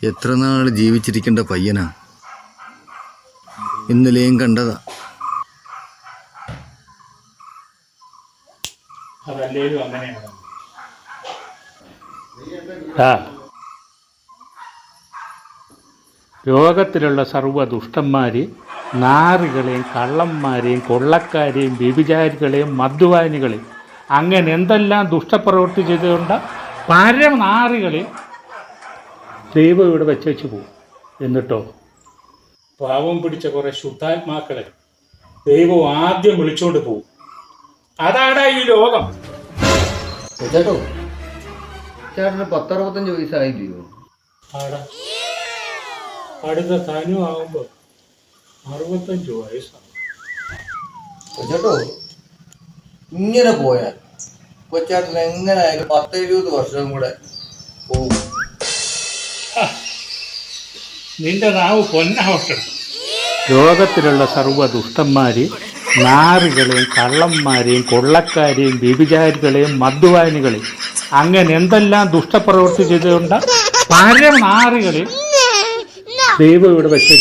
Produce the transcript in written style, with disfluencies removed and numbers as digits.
എത്ര നാൾ ജീവിച്ചിരിക്കേണ്ട പയ്യനാ. ഇന്നലെയും കണ്ടതാ. അതല്ലേലും അങ്ങനെയാണ്. ലോകത്തിലുള്ള സർവ്വ ദുഷ്ടന്മാര് നാറികളെയും കള്ളന്മാരെയും കൊള്ളക്കാരെയും വ്യഭിചാരികളെയും മദ്യപാനികളെയും അങ്ങനെ എന്തെല്ലാം ദുഷ്ടപ്രവൃത്തി ചെയ്തുകൊണ്ട് പരനാറികളെ ദൈവം ഇവിടെ വെച്ചു പോകും. എന്നിട്ടോ പാവം പിടിച്ച കുറെ ശുദ്ധാത്മാക്കളെ ദൈവം ആദ്യം വിളിച്ചോണ്ട് പോകും. അതാടാ ഈ ലോകം. ചേട്ടോ, ചേട്ടന് 10-65 വയസ്സായില്ലയോ? ആടാ, അടുത്ത തനു ആകുമ്പോ 65 വയസ്സാണ്. ചേട്ടോ, ഇങ്ങനെ പോയാൽ കൊച്ചേട്ടൻ എങ്ങനെയായാലും 10-20 വർഷം കൂടെ പോകും. നിന്റെ നാവ് പൊന്നാവട്ടെ. ലോകത്തിലുള്ള സർവ്വ ദുഷ്ടന്മാര് നാറികളെയും കള്ളന്മാരെയും കൊള്ളക്കാരെയും വ്യഭിചാരികളെയും മദ്യപാനികളെയും അങ്ങനെ എന്തെല്ലാം ദുഷ്ടപ്രവൃത്തി ചെയ്തുകൊണ്ട് പരനാറികളെ ദൈവം ഇവിടെ വെച്ചു.